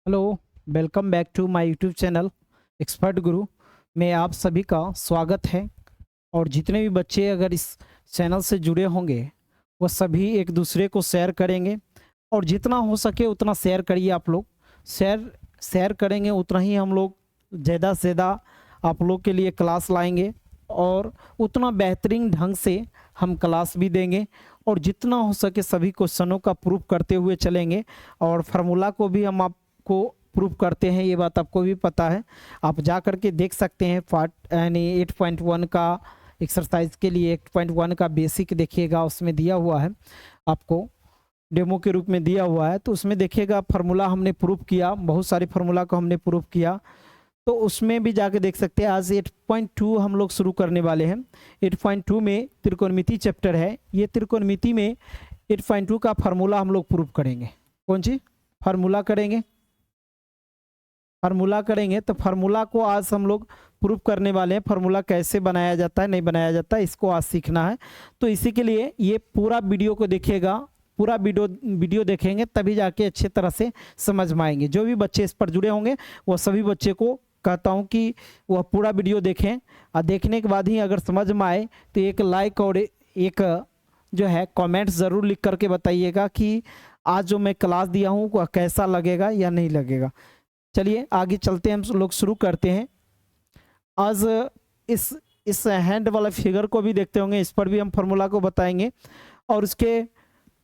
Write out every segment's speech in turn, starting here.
Hello, welcome back to my YouTube channel expert Guru में आप सभी का स्वागत है। और जितने भी बच्चे अगर इस चैनल से जुड़े होंगे वो सभी एक दूसरे को शेयर करेंगे और जितना हो सके उतना शेयर करिए। आप लोग शेयर करेंगे उतना ही हम लोग ज़्यादा से ज़्यादा आप लोग के लिए क्लास लाएंगे और उतना बेहतरीन ढंग से हम क्लास भी देंगे और जितना हो सके सभी क्वेश्चनों का प्रूफ करते हुए चलेंगे और फार्मूला को भी हम आपको प्रूफ करते हैं। ये बात आपको भी पता है, आप जा कर के देख सकते हैं। पार्ट यानी 8.1 का एक्सरसाइज के लिए 8.1 का बेसिक देखिएगा, उसमें दिया हुआ है, आपको डेमो के रूप में दिया हुआ है। तो उसमें देखिएगा फार्मूला हमने प्रूफ किया, बहुत सारे फार्मूला को हमने प्रूफ किया, तो उसमें भी जाके देख सकते हैं। आज 8.2 हम लोग शुरू करने वाले हैं। 8.2 में त्रिकोणमिति चैप्टर है। ये त्रिकोणमिति में 8.2 का फार्मूला हम लोग प्रूफ करेंगे। कौन सी फार्मूला करेंगे? फार्मूला करेंगे। तो फार्मूला को आज हम लोग प्रूफ करने वाले हैं। फार्मूला कैसे बनाया जाता है, नहीं बनाया जाता है, इसको आज सीखना है। तो इसी के लिए ये पूरा वीडियो को देखिएगा, पूरा वीडियो देखेंगे तभी जाके अच्छे तरह से समझ में आएंगे। जो भी बच्चे इस पर जुड़े होंगे वो सभी बच्चे को कहता हूँ कि वह पूरा वीडियो देखें और देखने के बाद ही अगर समझ में आए तो एक लाइक और एक जो है कमेंट ज़रूर लिख करके बताइएगा कि आज जो मैं क्लास दिया हूँ वह कैसा लगेगा या नहीं लगेगा। चलिए आगे चलते हैं, हम लोग शुरू करते हैं। आज इस हैंड वाला फिगर को भी देखते होंगे, इस पर भी हम फार्मूला को बताएंगे। और उसके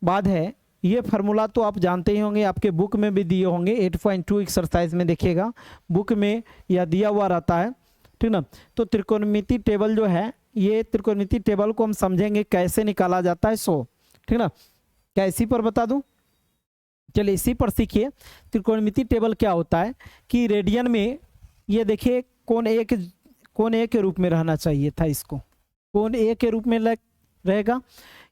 बाद है ये फार्मूला तो आप जानते ही होंगे, आपके बुक में भी दिए होंगे। 8.2 एक्सरसाइज में देखिएगा, बुक में यह दिया हुआ रहता है, ठीक ना। तो त्रिकोणमिति टेबल जो है, ये त्रिकोणमिति टेबल को हम समझेंगे कैसे निकाला जाता है, ठीक ना। क्या इसी पर बता दूं? चलिए इसी पर सीखिए। त्रिकोणमिति टेबल क्या होता है कि रेडियन में ये देखिए कोण ए के रूप में रहना चाहिए था, इसको कोण ए के रूप में रहेगा।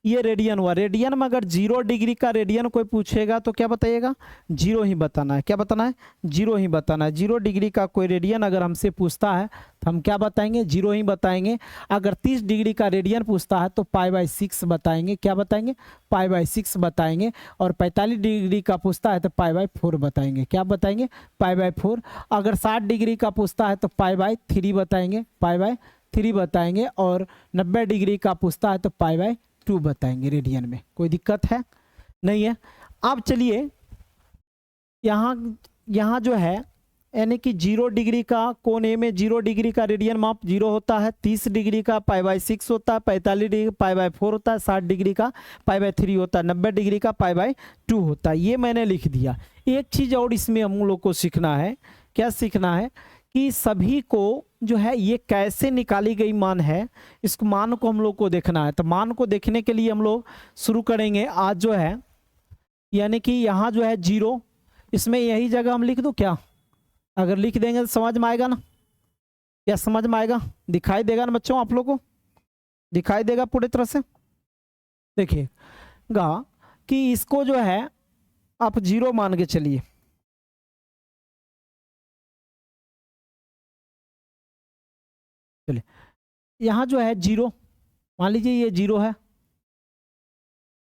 ये रेडियन हुआ। रेडियन में अगर 0 डिग्री का रेडियन कोई पूछेगा तो क्या बताइएगा? 0 ही बताना है। क्या बताना है? 0 ही बताना है। 0 डिग्री का कोई रेडियन अगर हमसे पूछता है तो हम क्या बताएंगे? 0 ही बताएंगे। अगर 30 डिग्री का रेडियन पूछता है तो π/6 बताएंगे। क्या बताएंगे? π/6 बताएंगे। और 45 डिग्री का पूछता है तो π/4 बताएंगे। क्या बताएंगे? π/4। अगर 60 डिग्री का पूछता है तो π/3 बताएंगे। π/3 बताएंगे। और 90 डिग्री का पूछता है तो π/2 बताएंगे। रेडियन में कोई दिक्कत है? नहीं है। अब चलिए यहाँ जो है यानी कि 0 डिग्री का कोण ए में 0 डिग्री का रेडियन माप 0 होता है, 30 डिग्री का π/6 होता है, 45 डिग्री का π/4 होता है, 60 डिग्री का π/3 होता है, 90 डिग्री का π/2 होता है। ये मैंने लिख दिया। एक चीज़ और इसमें हम लोग को सीखना है। क्या सीखना है? कि सभी को जो है ये कैसे निकाली गई मान है, इस मान को हम लोग को देखना है। तो मान को देखने के लिए हम लोग शुरू करेंगे आज जो है, यानी कि यहाँ जो है 0, इसमें यही जगह हम लिख दूँ क्या? अगर लिख देंगे तो समझ में आएगा ना? क्या समझ में आएगा? दिखाई देगा ना बच्चों? आप लोग को दिखाई देगा पूरी तरह से? देखिएगा कि इसको जो है आप 0 मान के चलिए। चलिए यहाँ जो है 0 मान लीजिए, ये 0 है,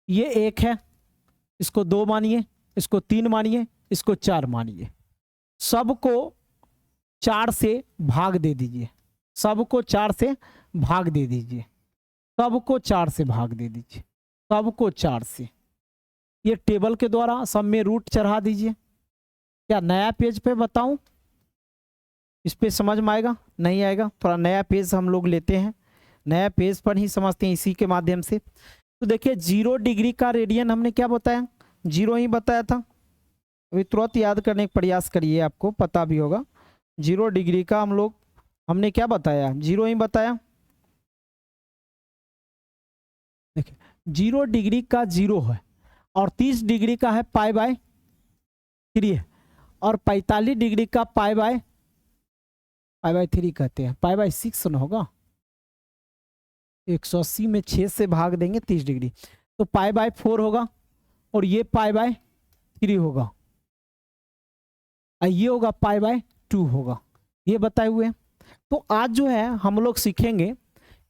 ये 1 है, इसको 2 मानिए, इसको 3 मानिए, इसको 4 मानिए। सबको 4 से भाग दे दीजिए। सबको 4 से भाग दे दीजिए। सबको 4 से भाग दे दीजिए। सबको 4 से। ये टेबल के द्वारा सब में रूट चढ़ा दीजिए। क्या नया पेज पे बताऊं? इस पे समझ में आएगा? नहीं आएगा? थोड़ा नया पेज हम लोग लेते हैं, नया पेज पर ही समझते हैं इसी के माध्यम से। तो देखिए 0 डिग्री का रेडियन हमने क्या बताया? 0 ही बताया था। अभी तुरंत याद करने का प्रयास करिए, आपको पता भी होगा। 0 डिग्री का हमने क्या बताया? 0 ही बताया। देखिए 0 डिग्री का 0 है और 30 डिग्री का है π/3 है और 45 डिग्री का π/3 कहते हैं। π/6 न होगा, 180 में 6 से भाग देंगे 30 डिग्री तो π/4 होगा और ये π/3 होगा, ये होगा π/2 होगा। ये बताए हुए हैं। तो आज जो है हम लोग सीखेंगे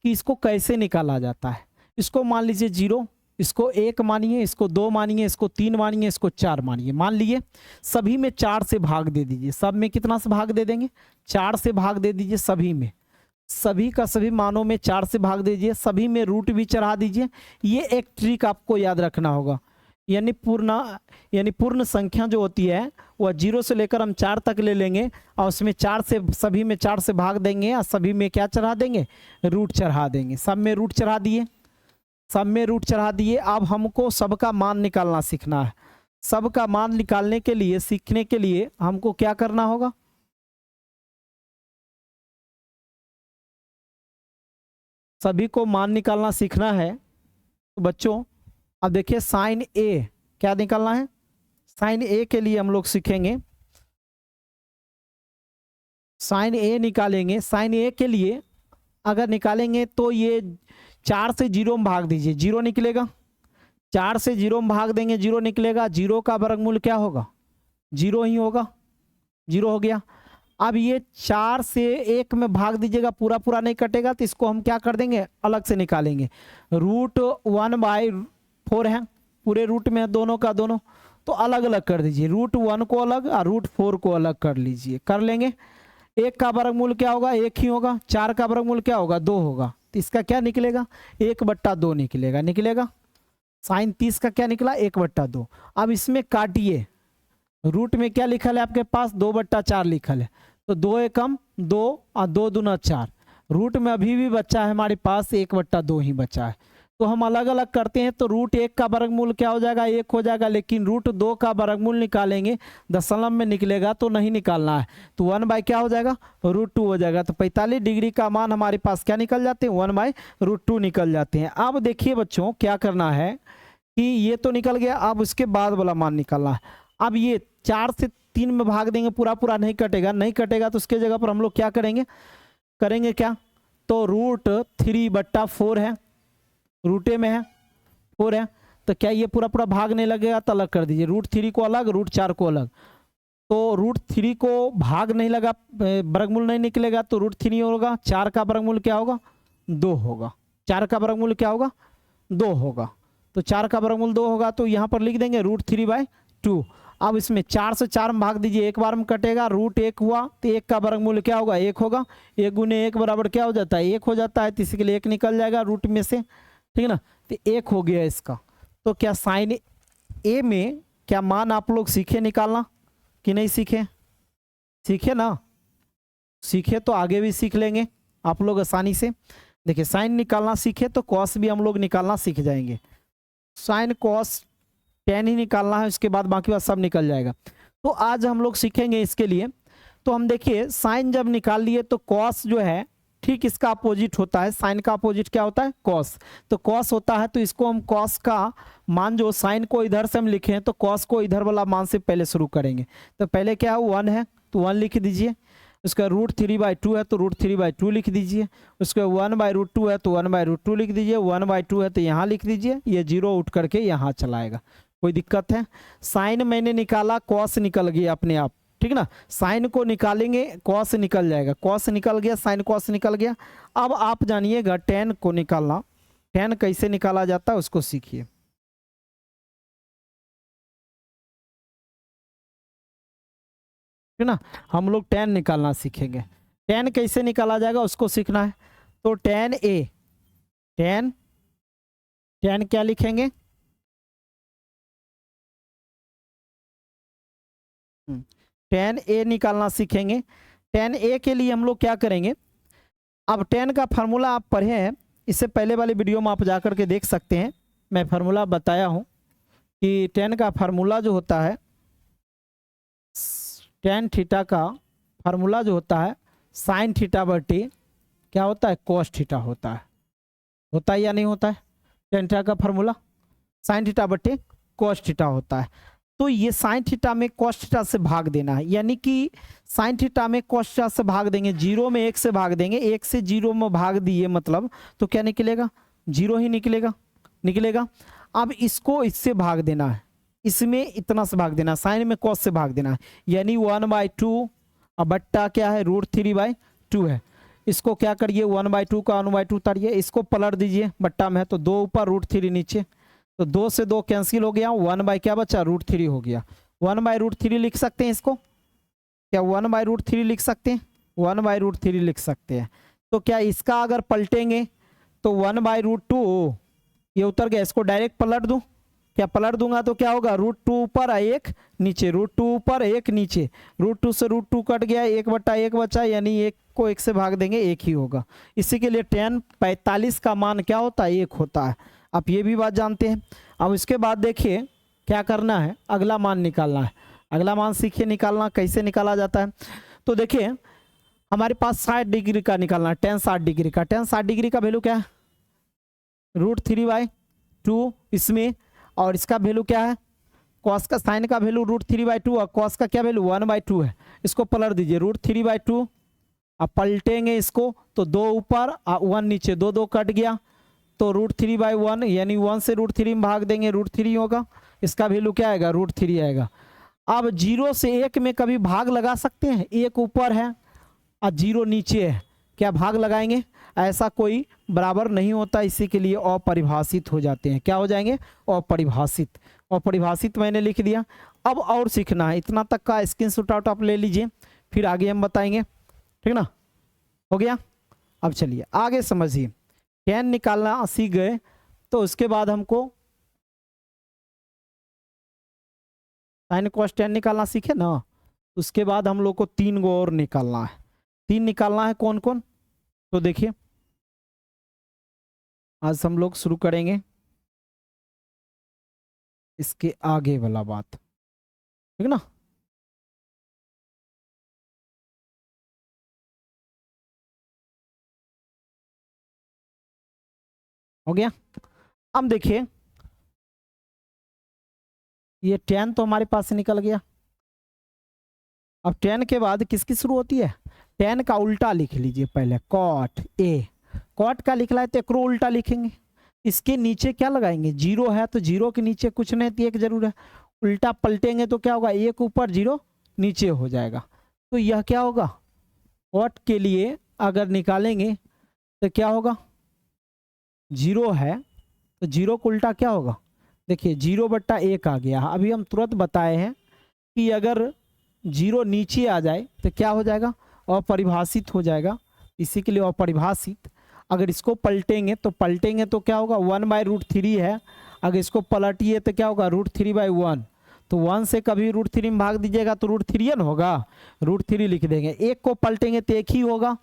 कि इसको कैसे निकाला जाता है। इसको मान लीजिए 0, इसको 1 मानिए, इसको 2 मानिए, इसको 3 मानिए, इसको 4 मानिए। मान लिए सभी में 4 से भाग दे दीजिए। सब में कितना से भाग दे देंगे? 4 से भाग दे दीजिए सभी में। सभी का सभी मानों में 4 से भाग दीजिए, सभी में रूट भी चढ़ा दीजिए। ये एक ट्रिक आपको याद रखना होगा। यानी पूर्ण संख्या जो होती है वह 0 से लेकर हम 4 तक ले लेंगे और उसमें 4 से सभी में 4 से भाग देंगे और सभी में क्या चढ़ा देंगे? रूट चढ़ा देंगे। सब में रूट चढ़ा दिए, सब में रूट चढ़ा दिए। अब हमको सबका मान निकालना सीखना है। सबका मान निकालने के लिए, सीखने के लिए हमको क्या करना होगा? सभी को मान निकालना सीखना है। तो बच्चों अब देखिए साइन ए क्या निकालना है? साइन ए के लिए हम लोग सीखेंगे। साइन ए निकालेंगे। साइन ए के लिए अगर निकालेंगे तो ये 4 से 0 में भाग दीजिए, 0 निकलेगा। 4 से 0 में भाग देंगे, 0 निकलेगा। 0 का वर्गमूल क्या होगा? 0 ही होगा। 0 हो गया। अब ये 4 से 1 में भाग दीजिएगा, पूरा पूरा नहीं कटेगा तो इसको हम क्या कर देंगे? अलग से निकालेंगे। रूट 1/4 है, पूरे रूट में है दोनों का दोनों, तो अलग अलग कर दीजिए। रूट 1 को अलग और रूट 4 को अलग कर लीजिए। कर लेंगे। 1 का वर्गमूल क्या होगा? 1 ही होगा। 4 का वर्गमूल क्या होगा? 2 होगा। तो इसका क्या निकलेगा? 1/2 निकलेगा। निकलेगा। साइन 30 का क्या निकला? 1/2। अब इसमें काटिए। रूट में क्या लिखल है आपके पास? 2/4 लिखल है। तो 2 एकम 2 और 2 दूना 4। रूट में अभी भी बच्चा है हमारे पास 1/2 ही बचा है। तो हम अलग अलग करते हैं तो रूट 1 का वर्गमूल क्या हो जाएगा? 1 हो जाएगा। लेकिन रूट 2 का वर्गमूल निकालेंगे, दशमलव में निकलेगा तो नहीं निकालना है। तो 1 क्या हो जाएगा? √2 हो जाएगा। तो 45 डिग्री का मान हमारे पास क्या निकल जाते हैं? 1/√2 निकल जाते हैं। अब देखिए बच्चों क्या करना है कि ये तो निकल गया। अब उसके बाद वाला मान निकालना है। अब ये 4 से 3 में भाग देंगे, पूरा पूरा नहीं कटेगा। नहीं कटेगा तो उसके जगह पर हम लोग क्या करेंगे? क्या? तो √3/4 है, रूटे में है 4 है। तो क्या ये पूरा पूरा भाग नहीं लगेगा? तो अलग कर दीजिए। √3 को अलग, √4 को अलग। तो √3 को भाग नहीं लगा, वर्गमूल नहीं निकलेगा तो √3 होगा। 4 का वर्गमूल क्या होगा? 2 होगा। 4 का वर्गमूल क्या होगा? 2 होगा। तो 4 का वर्गमूल 2 होगा तो यहाँ पर लिख देंगे √3/2। अब इसमें 4 से 4 में भाग दीजिए, एक बार में कटेगा। √1 हुआ तो 1 का वर्गमूल क्या होगा? 1 होगा। 1 गुने 1 बराबर क्या हो जाता है? 1 हो जाता है। तो इसी के लिए 1 निकल जाएगा रूट में से, ठीक है ना। तो 1 हो गया इसका। तो क्या साइन ए में क्या मान आप लोग सीखे निकालना कि नहीं सीखे? सीखे ना? सीखे तो आगे भी सीख लेंगे आप लोग आसानी से। देखिए साइन निकालना सीखे तो कॉस भी हम लोग निकालना सीख जाएंगे। साइन कॉस tan ही निकालना है, उसके बाद बाकी बात सब निकल जाएगा। तो आज हम लोग सीखेंगे इसके लिए। तो हम देखिए साइन जब निकाल लिए तो कॉस जो है ठीक इसका अपोजिट होता है। साइन का अपोजिट क्या होता है? कॉस। तो कॉस होता है तो इसको हम कॉस का मान जो साइन को इधर से हम लिखें तो कॉस को इधर वाला मान से पहले शुरू करेंगे। तो पहले क्या है? 1 है तो 1 लिख दीजिए। उसका √3/2 है तो √3/2 लिख दीजिए। उसका 1/√2 है तो 1/√2 लिख दीजिए। 1/2 है तो यहाँ लिख दीजिए। ये 0 उठ करके यहाँ चलाएगा। कोई दिक्कत है? साइन मैंने निकाला, कॉस निकल गया अपने आप, ठीक ना। साइन को निकालेंगे, कॉस निकल जाएगा। कॉस निकल गया, साइन कॉस निकल गया। अब आप जानिएगा tan को निकालना। tan कैसे निकाला जाता है उसको सीखिए, ठीक ना। हम लोग tan निकालना सीखेंगे। tan कैसे निकाला जाएगा उसको सीखना है। तो tan a, tan क्या लिखेंगे? tan a निकालना सीखेंगे। tan a के लिए हम लोग क्या करेंगे? अब tan का फार्मूला आप पढ़े हैं, इससे पहले वाले वीडियो में आप जा कर के देख सकते हैं। मैं फार्मूला बताया हूं कि tan का फार्मूला जो होता है, tan थीटा का फार्मूला जो होता है साइन थीटा बटे क्या होता है? cos थीटा होता है। होता है या नहीं होता है? tan थीटा का फार्मूला साइन थीटा बटे cos थीटा होता है। तो ये साइन थीटा में cos थीटा से भाग देना है। यानी कि साइन थीटा में cos थीटा से भाग देंगे, 0 में 1 से भाग देंगे। 1 से 0 में भाग दिए मतलब तो क्या निकलेगा? 0 ही निकलेगा। अब इसको इससे भाग देना है, इसमें इतना से भाग देना है, साइन में cos से भाग देना है। यानी 1/2 अब बट्टा क्या है? √3/2 है। इसको क्या करिए? 1/2 का 1/2 उतारिए, इसको पलट दीजिए। बट्टा में है तो 2 ऊपर √3 नीचे। तो 2 से 2 कैंसिल हो गया, 1 क्या बचा, √3 हो गया। 1/√3 लिख सकते हैं इसको, क्या 1/√3 लिख सकते हैं, 1/√3 लिख सकते हैं। तो क्या इसका अगर पलटेंगे तो 1/√2 ये उतर गया, इसको डायरेक्ट पलट दूं, क्या पलट दूंगा तो क्या होगा, √2 ऊपर 1 नीचे, √2 ऊपर 1 नीचे, √2 से √2 कट गया, 1/1 बचा, यानी 1 को 1 से भाग देंगे 1 ही होगा। इसी के लिए tan 45 का मान क्या होता है, 1 होता है। आप ये भी बात जानते हैं। अब इसके बाद देखिए क्या करना है, अगला मान निकालना है। अगला मान सीखिए निकालना कैसे निकाला जाता है। तो देखिए हमारे पास 60 डिग्री का निकालना है, tan 60 डिग्री का। tan 60 डिग्री का वैल्यू क्या है, √3/2 इसमें, और इसका वैल्यू क्या है, कॉस का साइन का वैल्यू √3/2 और कॉस का क्या वैल्यू 1/2 है। इसको पलट दीजिए, √3/2, अब पलटेंगे इसको तो 2 ऊपर 1 नीचे, 2 2 कट गया, तो √3/1 यानी 1 से √3 में भाग देंगे, √3 होगा। इसका वैल्यू क्या आएगा, √3 आएगा। अब 0 से 1 में कभी भाग लगा सकते हैं, 1 ऊपर है और 0 नीचे है, क्या भाग लगाएंगे, ऐसा कोई बराबर नहीं होता। इसी के लिए अपरिभाषित हो जाते हैं, क्या हो जाएंगे, अपरिभाषित। अपरिभाषित मैंने लिख दिया। अब और सीखना है, इतना तक का स्क्रीनशॉट आउट आप ले लीजिए, फिर आगे हम बताएंगे, ठीक ना, हो गया। अब चलिए आगे समझिए, tan निकालना सीख गए, तो उसके बाद हमको sin cos tan निकालना सीखे ना, उसके बाद हम लोग को 3 गो और निकालना है। 3 निकालना है, कौन कौन, तो देखिए आज हम लोग शुरू करेंगे इसके आगे वाला बात, ठीक ना। हो गया। अब देखिए ये tan तो हमारे पास से निकल गया। अब tan के बाद किसकी शुरू होती है, tan का उल्टा लिख लीजिए पहले, cot a। cot का लिखना है तो एक उल्टा लिखेंगे, इसके नीचे क्या लगाएंगे, 0 है तो 0 के नीचे कुछ नहीं तो 1 जरूर है, उल्टा पलटेंगे तो क्या होगा, 1 ऊपर 0 नीचे हो जाएगा। तो यह क्या होगा, cot के लिए अगर निकालेंगे तो क्या होगा, 0 है तो 0 को उल्टा क्या होगा, देखिए 0/1 आ गया। अभी हम तुरंत बताए हैं कि अगर 0 नीचे आ जाए तो क्या हो जाएगा, अपरिभाषित हो जाएगा। इसी के लिए अपरिभाषित। अगर इसको पलटेंगे तो क्या होगा, 1/√3 है, अगर इसको पलटिए तो क्या होगा, √3/1। तो 1 से कभी √3 में भाग दीजिएगा तो √3 न होगा, √3 लिख देंगे। 1 को पलटेंगे तो 1 ही होगा,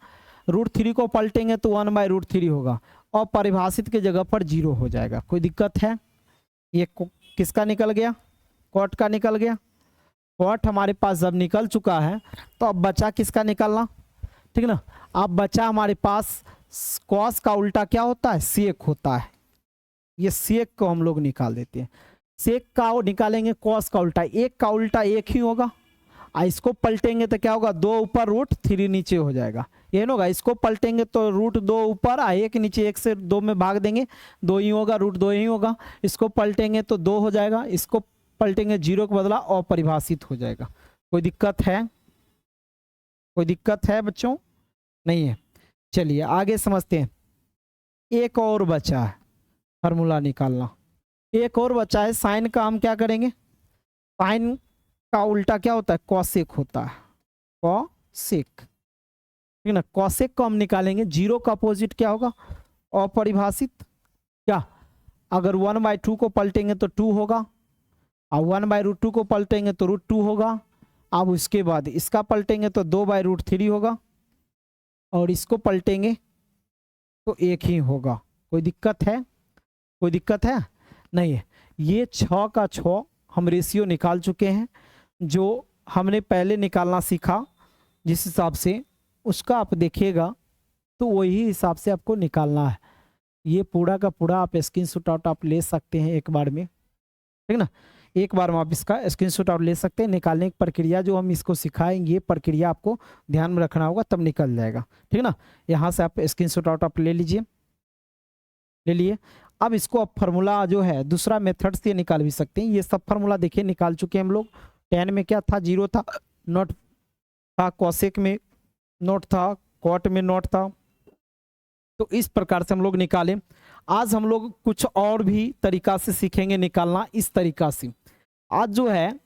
√3 को पलटेंगे तो 1/√3 होगा, और परिभाषित के जगह पर 0 हो जाएगा। कोई दिक्कत है, ये किसका निकल गया, कॉट का निकल गया। कॉट हमारे पास जब निकल चुका है तो अब बचा किसका निकलना, ठीक ना। अब बचा हमारे पास कॉस का उल्टा क्या होता है, सेक होता है। ये सेक को हम लोग निकाल देते हैं, सेक का निकालेंगे, कॉस का उल्टा, 1 का उल्टा 1 ही होगा, इसको पलटेंगे तो क्या होगा, 2 ऊपर √3 नीचे हो जाएगा, ये ना होगा। इसको पलटेंगे तो √2 ऊपर 1 नीचे, 1 से 2 में भाग देंगे 2 ही होगा, √2 ही होगा। इसको पलटेंगे तो 2 हो जाएगा, इसको पलटेंगे 0 के बदला अपरिभाषित हो जाएगा। कोई दिक्कत है, कोई दिक्कत है बच्चों, नहीं है। चलिए आगे समझते हैं। एक और बचा है फार्मूला निकालना, एक और बचा है साइन का। हम क्या करेंगे, साइन का उल्टा क्या होता है, कॉसेक होता है, कॉसेक, ठीक ना। कॉसेक को हम निकालेंगे, 0 का अपोजिट क्या होगा, अपरिभाषित। क्या, अगर 1/2 को पलटेंगे तो 2 होगा, और 1/√2 को पलटेंगे तो √2 होगा। अब उसके बाद इसका पलटेंगे तो 2/√3 होगा, और इसको पलटेंगे तो 1 ही होगा। कोई दिक्कत है, कोई दिक्कत है, नहीं है। ये 6 का 6 हम रेशियो निकाल चुके हैं, जो हमने पहले निकालना सीखा जिस हिसाब से, उसका आप देखिएगा तो वही हिसाब से आपको निकालना है। ये पूरा का पूरा आप स्क्रीनशॉट आउट आप ले सकते हैं एक बार में, ठीक ना। एक बार में आप इसका स्क्रीनशॉट आउट ले सकते हैं। निकालने की प्रक्रिया जो हम इसको सिखाएंगे, ये प्रक्रिया आपको ध्यान में रखना होगा, तब निकल जाएगा, ठीक ना। यहाँ से आप स्क्रीनशॉट आउट आप ले लीजिए, ले लिए। अब इसको अब फार्मूला जो है दूसरा मेथड से निकाल भी सकते हैं। ये सब फार्मूला देखिए निकाल चुके हैं हम लोग। tan में क्या था, 0 था, नॉट था, कॉसेक में नॉट था, कॉट में नॉट था, तो इस प्रकार से हम लोग निकालें। आज हम लोग कुछ और भी तरीका से सीखेंगे निकालना, इस तरीका से। आज जो है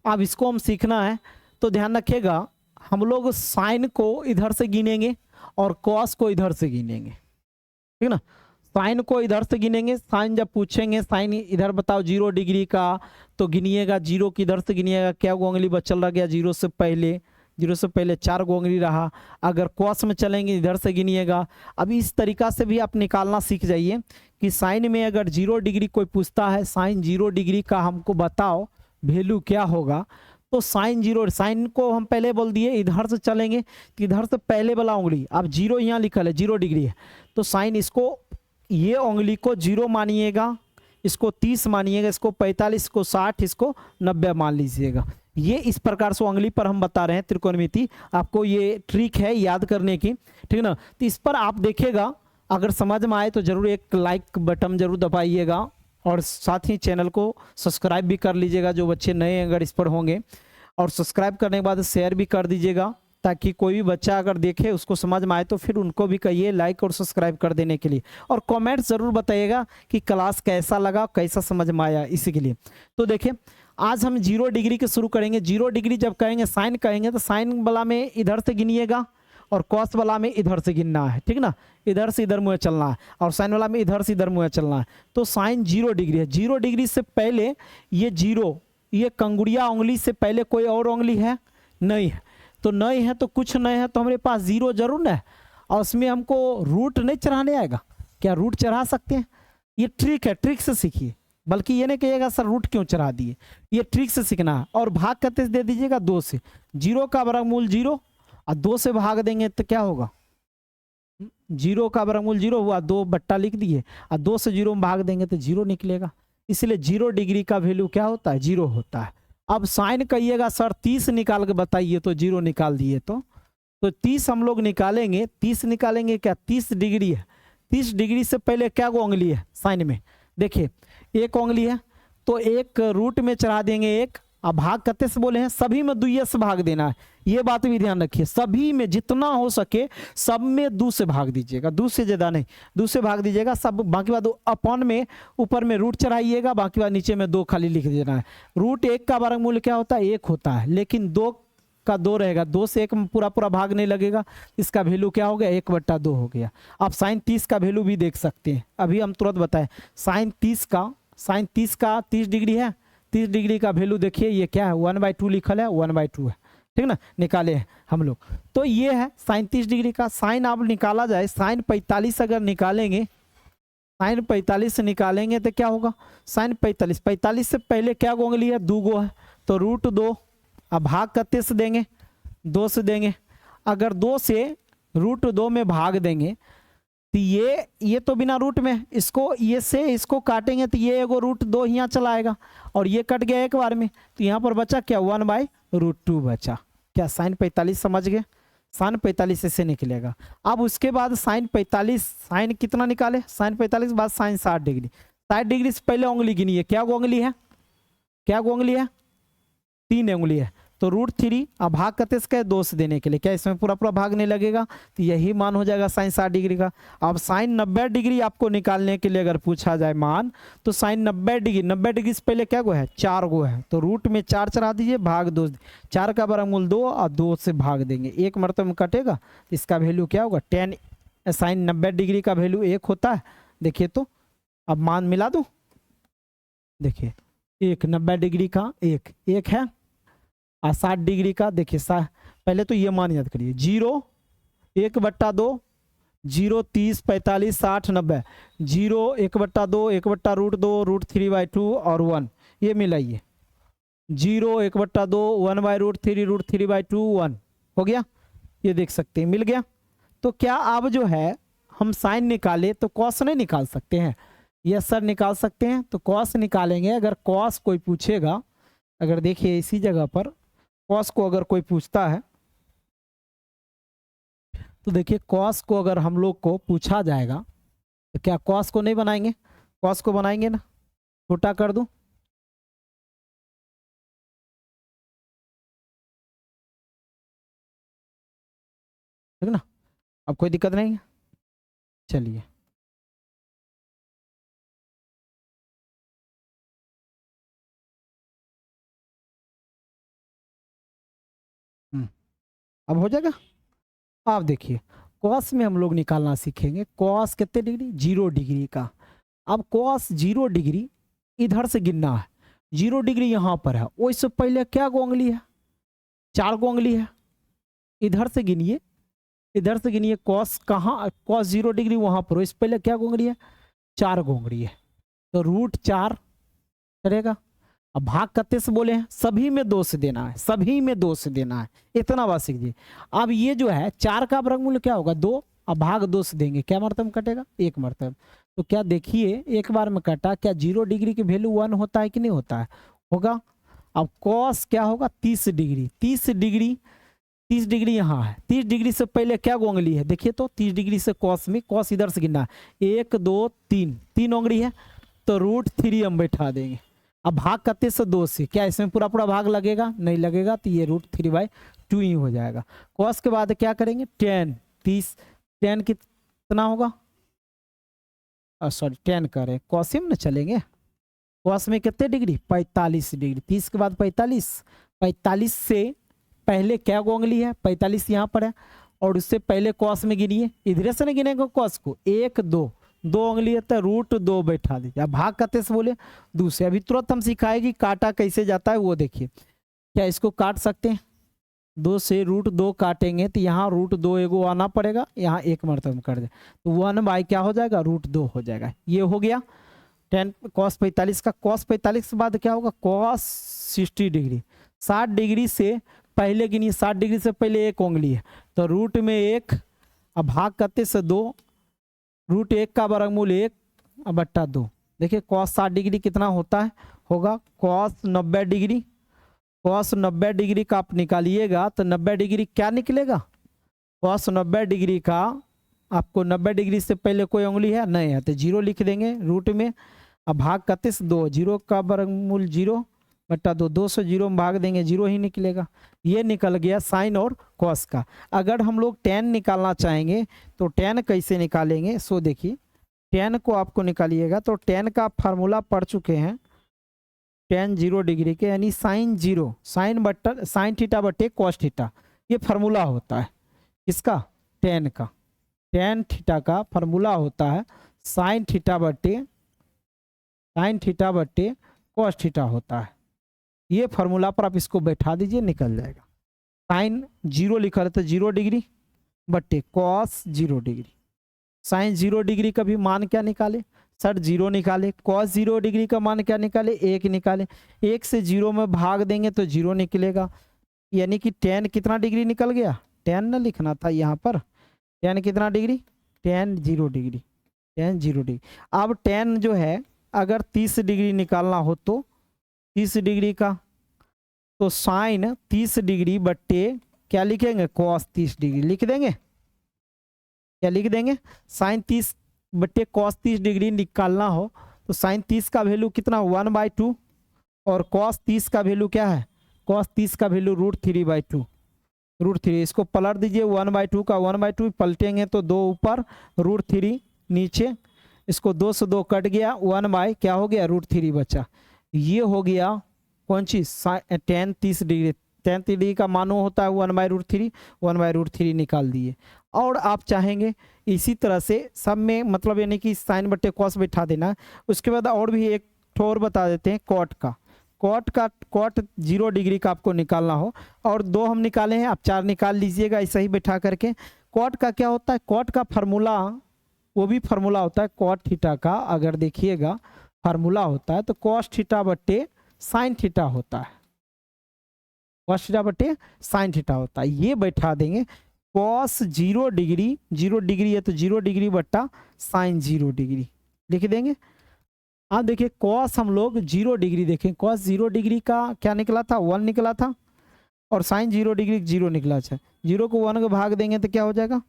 अब इसको हम सीखना है, तो ध्यान रखिएगा हम लोग साइन को इधर से गिनेंगे और कॉस को इधर से गिनेंगे, ठीक ना। साइन को इधर से गिनेंगे, साइन जब पूछेंगे साइन इधर बताओ 0 डिग्री का, तो गिनिएगा 0 की इधर से गिनिएगा, क्या गो उंगली बचल रह गया 0 से पहले, 0 से पहले 4 गो उंगली रहा। अगर कॉस में चलेंगे इधर से गिनिएगा। अब इस तरीका से भी आप निकालना सीख जाइए कि साइन में अगर 0 डिग्री कोई पूछता है, साइन 0 डिग्री का हमको बताओ वैल्यू क्या होगा, तो साइन 0, साइन को हम पहले बोल दिए इधर से चलेंगे तो इधर से पहले वाला उंगली, अब 0 यहाँ लिखल है 0 डिग्री है, तो साइन इसको ये उंगली को 0 मानिएगा, इसको 30 मानिएगा, इसको 45, इसको 60, इसको 90 मान लीजिएगा। ये इस प्रकार से उंगली पर हम बता रहे हैं त्रिकोणमिति, आपको ये ट्रिक है याद करने की, ठीक ना। तो इस पर आप देखिएगा, अगर समझ में आए तो जरूर एक लाइक बटन जरूर दबाइएगा और साथ ही चैनल को सब्सक्राइब भी कर लीजिएगा, जो बच्चे नए अगर इस पर होंगे, और सब्सक्राइब करने के बाद शेयर भी कर दीजिएगा, ताकि कोई भी बच्चा अगर देखे उसको समझ में आए तो फिर उनको भी कहिए लाइक और सब्सक्राइब कर देने के लिए। और कमेंट ज़रूर बताइएगा कि क्लास कैसा लगा, कैसा समझ में आया, इसी के लिए। तो देखिए आज हम 0 डिग्री के शुरू करेंगे। 0 डिग्री जब कहेंगे साइन कहेंगे तो साइन वाला में इधर से गिनिएगा और कॉस वाला में इधर से गिनना है, ठीक ना। इधर से इधर मुँह चलना है और साइन वाला में इधर से इधर मुँह चलना है। तो साइन 0 डिग्री है। 0 डिग्री से पहले ये 0, ये कंगुड़िया उंगली से पहले कोई और उंगली है नहीं है, तो नहीं है तो कुछ नहीं है, तो हमारे पास 0 जरूर ना है। और उसमें हमको रूट नहीं चढ़ाने आएगा, क्या रूट चढ़ा सकते हैं? ये ट्रिक है, ट्रिक से सीखिए, बल्कि ये नहीं कहिएगा सर रूट क्यों चढ़ा दिए, ये ट्रिक से सीखना है। और भाग करते दे दीजिएगा 2 से, 0 का वर्गमूल 0 और 2 से भाग देंगे तो क्या होगा, 0 का वर्गमूल 0 हुआ, 2 बट्टा लिख दिए और 2 से 0 में भाग देंगे तो 0 निकलेगा। इसलिए 0 डिग्री का वैल्यू क्या होता है, 0 होता है। अब साइन कहिएगा सर 30 निकाल के बताइए, तो 0 निकाल दिए तो 30 हम लोग निकालेंगे। 30 निकालेंगे क्या, 30 डिग्री है। 30 डिग्री से पहले क्या गो उंगली है साइन में, देखिए एक उंगली है, तो एक रूट में चढ़ा देंगे एक। अब भाग कते से बोले हैं, सभी में 2 से भाग देना है, ये बात भी ध्यान रखिए। सभी में जितना हो सके सब में 2 से भाग दीजिएगा, 2 से ज़्यादा नहीं, 2 से भाग दीजिएगा सब। बाकी बात अपन में ऊपर में रूट चढ़ाइएगा, बाकी बात नीचे में 2 खाली लिख देना है। रूट 1 का वर्गमूल क्या होता है, 1 होता है, लेकिन 2 का 2 रहेगा, 2 से 1 में पूरा पूरा भाग नहीं लगेगा, इसका वैल्यू क्या हो गया, 1/2 हो गया। आप साइन 30 का वैल्यू भी देख सकते हैं, अभी हम तुरंत बताएं। साइन 30 का 30 डिग्री है, 30 डिग्री का वैल्यू देखिए ये क्या है, 1/2 लिखल है, 1/2 है, ठीक ना, निकाले हैं हम लोग। तो ये है साइन 30 डिग्री का। साइन आप निकाला जाए, साइन 45 अगर निकालेंगे, साइन 45 से निकालेंगे तो क्या होगा, साइन 45 से पहले क्या गो उंगली है, 2 गो है, तो √2। अब भाग कते से देंगे, 2 से देंगे। अगर 2 से √2 में भाग देंगे तो ये तो बिना रूट में, इसको ये से इसको काटेंगे तो ये एगो √2 यहाँ चला आएगा और ये कट गया एक बार में, तो यहाँ पर बचा क्या, 1/√2 बचा। क्या साइन 45 समझ गए, साइन 45 ऐसे निकलेगा। अब उसके बाद साइन 45, साइन कितना निकाले, साइन 45 के बाद साइन 60 डिग्री। 60 डिग्री से पहले उंगली गिनिए, क्या गो उंगली है, क्या गो उंगली है, 3 उंगली है, तो √3। अब भाग कते से 2 से देने के लिए, क्या इसमें पूरा पूरा भाग नहीं लगेगा, तो यही मान हो जाएगा साइन 60 डिग्री का। अब साइन 90 डिग्री आपको निकालने के लिए अगर पूछा जाए मान, तो साइन 90 डिग्री से पहले क्या गो है, 4 गो है, तो रूट में 4 चढ़ा दीजिए, भाग 2, 4 का वर्गमूल 2 और 2 से भाग देंगे, एक मरतबा में कटेगा, इसका वैल्यू क्या होगा, 10। साइन 90 डिग्री का वैल्यू 1 होता है, देखिए तो अब मान मिला दो, देखिए 1 90 डिग्री का 1 है, और 60 डिग्री का देखिए पहले तो ये मान याद करिए, 0 1/2, 0 30 45 60 90, 0 1/2 1/√2 √3/2 और 1, ये मिलाइए, 0 1/2 1/√3 √3/2 1 हो गया, ये देख सकते हैं मिल गया। तो क्या अब जो है हम साइन निकाले तो कॉस नहीं निकाल सकते हैं, यस सर निकाल सकते हैं। तो कॉस निकालेंगे, अगर कॉस कोई पूछेगा, अगर देखिए इसी जगह पर कॉस को अगर कोई पूछता है, तो देखिए कॉस को अगर हम लोग को पूछा जाएगा तो क्या कॉस को नहीं बनाएंगे, कॉस को बनाएंगे ना, छोटा कर दूं, ठीक ना, अब कोई दिक्कत नहीं है, चलिए अब हो जाएगा। आप देखिए कॉस में हम लोग निकालना सीखेंगे। कॉस कितने डिग्री, 0 डिग्री का। अब कॉस 0 डिग्री इधर से गिनना है। 0 डिग्री यहाँ पर है, उससे पहले क्या गोंगली है, 4 गोंगली है। इधर से गिनिए, इधर से गिनिए। कॉस कहाँ, कॉस 0 डिग्री वहां पर, इससे पहले क्या गोंगली है, 4 गोंगली है। तो √4 करेगा। अब भाग कितने से बोले हैं, सभी में 2 से देना है, सभी में 2 से देना है, इतना बात सीख लीजिए। अब ये जो है 4 का वर्गमूल क्या होगा, 2। अब भाग 2 से देंगे, क्या मरतब कटेगा, 1 मरतब। तो क्या देखिए एक बार में कटा, क्या 0 डिग्री की वैल्यू 1 होता है कि नहीं होता है, होगा। अब कॉस क्या होगा, 30 डिग्री। 30 डिग्री, 30 डिग्री यहाँ है, 30 डिग्री से पहले क्या उंगली है, देखिए तो 30 डिग्री से कॉस में, कॉस इधर से गिनना है, 1 2 3, 3 उंगली है। तो √3 हम बैठा देंगे। अब भाग कितने से, 2 से, क्या इसमें पूरा पूरा भाग लगेगा, नहीं लगेगा, तो ये √3/2 ही हो जाएगा। कॉस के बाद क्या करेंगे, tan 30, tan कितना होगा, सॉरी 10 करें, कॉस में चलेंगे। कॉस में कितने डिग्री, 45 डिग्री। 30 के बाद 45, 45 से पहले क्या उंगली है, 45 यहाँ पर है, और उससे पहले कॉस में गिनिए, इधर से नहीं गिनेगा कॉस को, 1 2, 2 उंगली है तो √2 बैठा दीजिए। अब भाग करते से बोले दूसरे, अभी तुरंत हम सिखाएगी काटा कैसे जाता है वो देखिए। क्या इसको काट सकते हैं, 2 से √2 काटेंगे तो यहाँ √2 एगो आना पड़ेगा, यहाँ 1 मरतब कर दे, तो 1/, क्या हो जाएगा, √2 हो जाएगा। ये हो गया tan cos 45 का। cos 45 के बाद क्या होगा, cos 60 डिग्री। 60 डिग्री से पहले गिनिए, 60 डिग्री से पहले 1 उंगली है, तो रूट में 1। अब भाग करते से 2, √1 का वर्गमूल 1 बट्टा 2। देखिए cos 60 डिग्री कितना होता है, होगा cos 90 डिग्री। cos 90 डिग्री का आप निकालिएगा तो 90 डिग्री क्या निकलेगा, cos 90 डिग्री का आपको 90 डिग्री से पहले कोई उंगली है नहीं है, तो 0 लिख देंगे रूट में। अब भाग करते से 2, 0 का वर्गमूल 0 बट्टा 2, 2 से 0 में भाग देंगे, 0 ही निकलेगा। ये निकल गया साइन और कॉस का। अगर हम लोग tan निकालना चाहेंगे तो tan कैसे निकालेंगे, सो देखिए tan को आपको निकालिएगा तो tan का फार्मूला पढ़ चुके हैं, tan 0 डिग्री के यानी साइन 0, साइन थीटा बटे कॉस थीटा, ये फार्मूला होता है इसका, tan का। tan थीटा का फार्मूला होता है साइन थीटा बटे कॉस थीटा होता है। ये फार्मूला पर आप इसको बैठा दीजिए, निकल जाएगा। साइन 0 लिखा रहता है, 0 डिग्री बटे कॉस 0 डिग्री। साइन 0 डिग्री का भी मान क्या निकाले, सर 0 निकाले। कॉस 0 डिग्री का मान क्या निकाले, 1 निकाले। 1 से 0 में भाग देंगे तो 0 निकलेगा, यानी कि tan कितना डिग्री निकल गया, tan ना लिखना था यहाँ पर, tan कितना degree, tan 0 degree, tan 0 degree. अब tan जो है अगर 30 डिग्री निकालना हो तो 30 डिग्री का, तो साइन 30 डिग्री बट्टे क्या लिखेंगे, कॉस 30 डिग्री लिख देंगे। क्या लिख देंगे, साइन 30 बट्टे कॉस 30 डिग्री निकालना हो तो साइन 30 का वैल्यू कितना, 1/2, और कॉस 30 का वैल्यू क्या है, कॉस 30 का वैल्यू √3/2, √3। इसको पलट दीजिए, 1/2 का 1/2 पलटेंगे तो 2 ऊपर, √3 नीचे। इसको 2 से 2 कट गया, 1/ क्या हो गया, √3 बचा। ये हो गया कौन चीज, tan 30 डिग्री। tan 30 डिग्री का मानो होता है 1/√3, 1/√3 निकाल दिए। और आप चाहेंगे इसी तरह से सब में, मतलब यानी कि साइन बट्टे कॉस बैठा देना। उसके बाद और भी एक ठोर बता देते हैं, कॉट का। कॉट 0 डिग्री का आपको निकालना हो, और 2 हम निकाले हैं, आप 4 निकाल लीजिएगा ऐसा ही बैठा करके। कॉट का क्या होता है, कॉट का फार्मूला, वो भी फार्मूला होता है कॉट थीटा का। अगर देखिएगा फार्मूला होता है तो कॉस थीटा बट्टे साइन थीटा होता है, कॉस थीटा बट्टे साइन थीटा होता है। ये बैठा देंगे, कॉस 0 डिग्री, 0 डिग्री है तो 0 डिग्री बट्टा साइन 0 डिग्री लिख देंगे। आप देखिए कॉस हम लोग 0 डिग्री देखें, कॉस 0 डिग्री का क्या निकला था, 1 निकला था, और साइन 0 डिग्री 0 निकला था। 0 को 1 का भाग देंगे तो क्या हो जाएगा,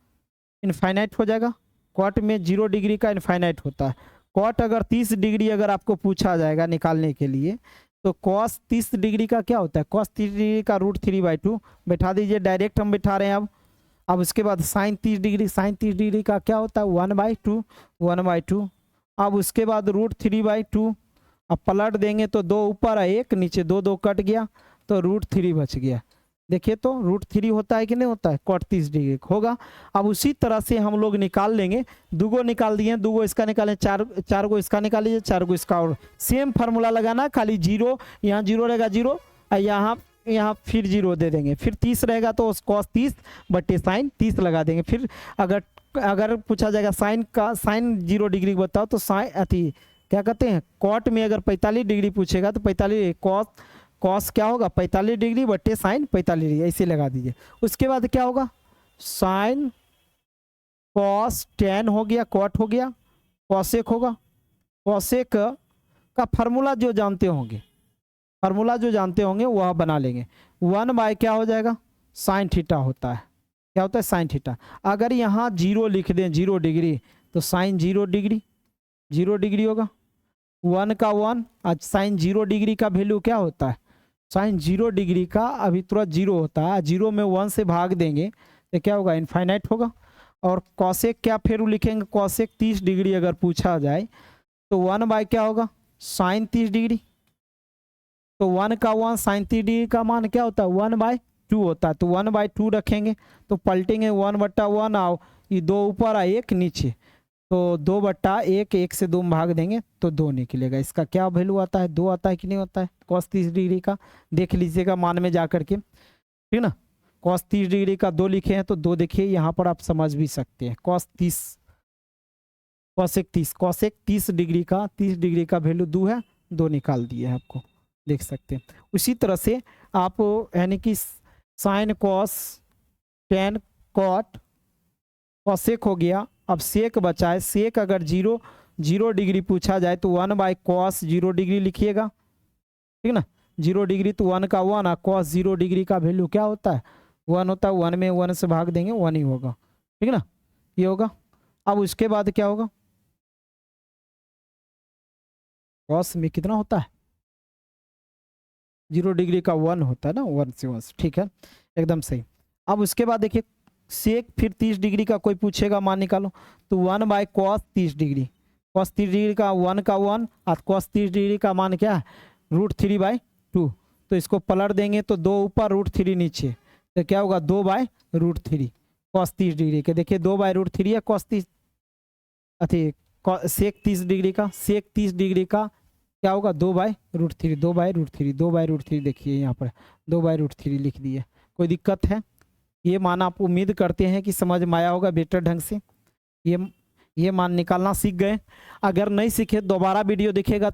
इनफाइनाइट हो जाएगा। कॉट में 0 डिग्री का इनफाइनाइट होता है। कॉट अगर 30 डिग्री अगर आपको पूछा जाएगा निकालने के लिए, तो कॉस 30 डिग्री का क्या होता है, कॉस 30 डिग्री का √3/2 बैठा दीजिए, डायरेक्ट हम बैठा रहे हैं। अब अब उसके बाद साइन 30 डिग्री, साइन 30 डिग्री का क्या होता है 1/2, 1/2। अब उसके बाद √3/2। अब पलट देंगे तो 2 ऊपर है 1 नीचे, 2 2 कट गया तो √3 बच गया। देखिए तो √3 होता है कि नहीं होता है, cot 30 डिग्री होगा। अब उसी तरह से हम लोग निकाल लेंगे, दूगो निकाल दिए, दूगो इसका निकालें, चार को इसका निकाल लीजिए, 4 को इसका, और सेम फार्मूला लगाना, खाली जीरो, यहाँ जीरो रहेगा जीरो, यहाँ फिर जीरो दे देंगे, फिर 30 रहेगा तो cos 30 बटे साइन 30 लगा देंगे। फिर अगर पूछा जाएगा साइन 0 डिग्री बताओ तो साइन अति क्या कहते हैं कॉट में अगर 45 डिग्री पूछेगा तो 45 कॉस क्या होगा 45 डिग्री बटे साइन 45 डिग्री, ऐसे लगा दीजिए। उसके बाद क्या होगा साइन कॉस टेन हो गया, कॉट हो गया, कॉसेक होगा। कॉसेक का फार्मूला जो जानते होंगे, वह बना लेंगे। 1 क्या हो जाएगा साइन थीटा होता है, क्या होता है साइन थीटा। अगर यहाँ 0 लिख दें 0 डिग्री तो साइन 0 डिग्री होगा। 1 का 1, आज साइन 0 डिग्री का वैल्यू क्या होता है, साइन 0 डिग्री का अभी तुरंत 0 होता है, 0 में 1 से भाग देंगे तो क्या होगा इनफाइनाइट होगा। और कॉसेक क्या फिर लिखेंगे, कॉसेक 30 डिग्री अगर पूछा जाए तो 1 क्या होगा साइन 30 डिग्री। तो 1 का 1 साइन 30 डिग्री का मान क्या होता है 1/2 होता है, तो 1/2 रखेंगे तो पलटेंगे 1/1 आओ, ये 2 ऊपर है 1 नीचे, तो 2/1, 1 से 2 भाग देंगे तो 2 निकलेगा। इसका क्या वैल्यू आता है 2 आता है कि नहीं होता है cos 30 डिग्री का, देख लीजिएगा मान में जा करके, ठीक ना। cos 30 डिग्री का 2 लिखे हैं तो 2 देखिए यहाँ पर आप समझ भी सकते हैं। cosec 30 डिग्री का 30 डिग्री का वैल्यू 2 है, 2 निकाल दिए है आपको, देख सकते हैं। उसी तरह से आप यानी कि sine cos tan cot cosec हो गया। अब सेक बचा है, सेक अगर 0 डिग्री पूछा जाए तो 1/cos 0 डिग्री लिखिएगा, ठीक ना। 0 डिग्री तो 1 का 1 और cos 0 डिग्री का वैल्यू क्या होता है 1 होता है, 1 में 1 से भाग देंगे 1 ही होगा, ठीक ना, ये होगा। अब उसके बाद क्या होगा cos में कितना होता है 0 डिग्री का 1 होता है ना, 1 से 1, ठीक है एकदम सही। अब उसके बाद देखिए सेक फिर 30 डिग्री का कोई पूछेगा मान निकालो तो 1/cos 30 डिग्री, cos 30 डिग्री का 1 का 1 और cos 30 डिग्री का मान क्या है √3/2, तो इसको पलट देंगे तो 2 ऊपर √3 नीचे, तो क्या होगा 2/√3 cos 30 डिग्री के। देखिए 2/√3 है cos 30 अथी सेक 30 डिग्री का, सेक 30 डिग्री का क्या होगा 2/√3 देखिए यहाँ पर 2/√3 लिख दिए। कोई दिक्कत है, ये मान आप उम्मीद करते हैं कि समझ में आया होगा बेटर ढंग से, ये मान निकालना सीख गए। अगर नहीं सीखे दोबारा वीडियो देखिएगा,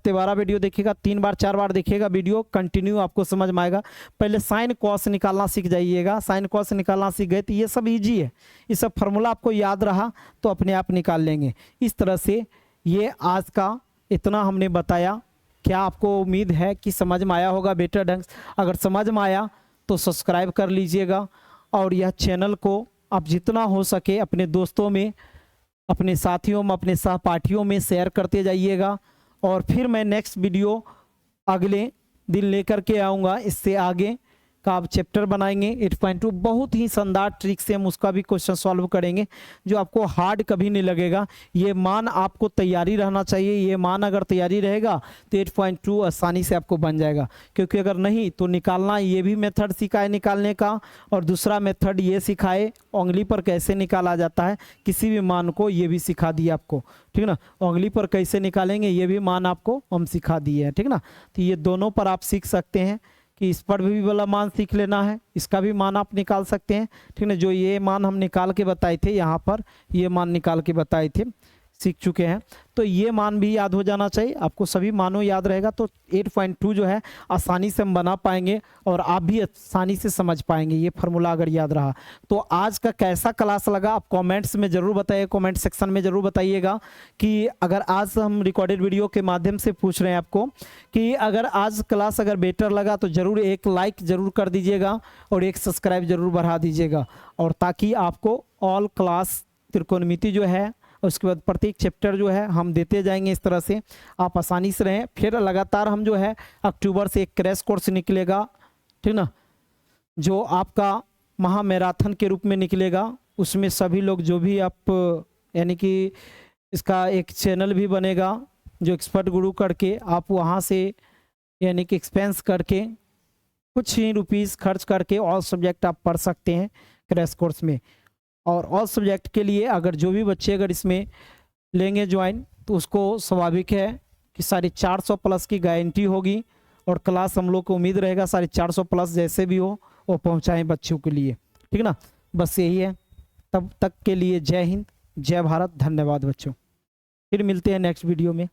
3 बार 4 बार देखिएगा वीडियो, कंटिन्यू आपको समझ में आएगा। पहले साइन कॉस निकालना सीख जाइएगा, साइन कॉस निकालना सीख गए तो ये सब इजी है, ये सब फार्मूला आपको याद रहा तो अपने आप निकाल लेंगे। इस तरह से ये आज का इतना हमने बताया, क्या आपको उम्मीद है कि समझ में आया होगा बेटर ढंग से। अगर समझ में आया तो सब्सक्राइब कर लीजिएगा और यह चैनल को आप जितना हो सके अपने दोस्तों में, अपने साथियों में, अपने सहपाठियों में शेयर करते जाइएगा। और फिर मैं नेक्स्ट वीडियो अगले दिन लेकर के आऊँगा, इससे आगे का आप चैप्टर बनाएंगे 8.2, बहुत ही शानदार ट्रिक से हम उसका भी क्वेश्चन सॉल्व करेंगे जो आपको हार्ड कभी नहीं लगेगा। ये मान आपको तैयारी रहना चाहिए, ये मान अगर तैयारी रहेगा तो 8.2 आसानी से आपको बन जाएगा, क्योंकि अगर नहीं तो निकालना, ये भी मेथड सिखाए निकालने का, और दूसरा मेथड ये सिखाए उंगली पर कैसे निकाला जाता है किसी भी मान को, ये भी सिखा दिए आपको, ठीक ना। उंगली पर कैसे निकालेंगे ये भी मान आपको हम सिखा दिए हैं, ठीक ना। तो ये दोनों पर आप सीख सकते हैं कि इस पर भी वाला मान सीख लेना है, इसका भी मान आप निकाल सकते हैं, ठीक है। जो ये मान हम निकाल के बताए थे, यहाँ पर ये मान निकाल के बताए थे, सीख चुके हैं, तो ये मान भी याद हो जाना चाहिए आपको। सभी मानों याद रहेगा तो 8.2 जो है आसानी से हम बना पाएंगे और आप भी आसानी से समझ पाएंगे ये फार्मूला अगर याद रहा तो। आज का कैसा क्लास लगा आप कमेंट्स में ज़रूर बताइए, कमेंट सेक्शन में ज़रूर बताइएगा कि अगर आज हम रिकॉर्डेड वीडियो के माध्यम से पूछ रहे हैं आपको कि अगर आज क्लास अगर बेटर लगा तो ज़रूर एक लाइक ज़रूर कर दीजिएगा और एक सब्सक्राइब ज़रूर बढ़ा दीजिएगा, और ताकि आपको ऑल क्लास त्रिकोणमिति जो है उसके बाद प्रत्येक चैप्टर जो है हम देते जाएंगे, इस तरह से आप आसानी से रहें। फिर लगातार हम जो है अक्टूबर से एक क्रैश कोर्स निकलेगा, ठीक ना, जो आपका महा मैराथन के रूप में निकलेगा, उसमें सभी लोग जो भी आप यानी कि इसका एक चैनल भी बनेगा जो एक्सपर्ट गुरु करके आप वहाँ से यानी कि एक्सपेंस करके कुछ ही रुपीस खर्च करके ऑल सब्जेक्ट आप पढ़ सकते हैं क्रैश कोर्स में। और ऑल सब्जेक्ट के लिए अगर जो भी बच्चे अगर इसमें लेंगे ज्वाइन तो उसको स्वाभाविक है कि 450 प्लस की गारंटी होगी और क्लास हम लोग को उम्मीद रहेगा 450 प्लस जैसे भी हो वो पहुंचाएं बच्चों के लिए, ठीक ना। बस यही है, तब तक के लिए जय हिंद, जय भारत, धन्यवाद बच्चों। फिर मिलते हैं नेक्स्ट वीडियो में।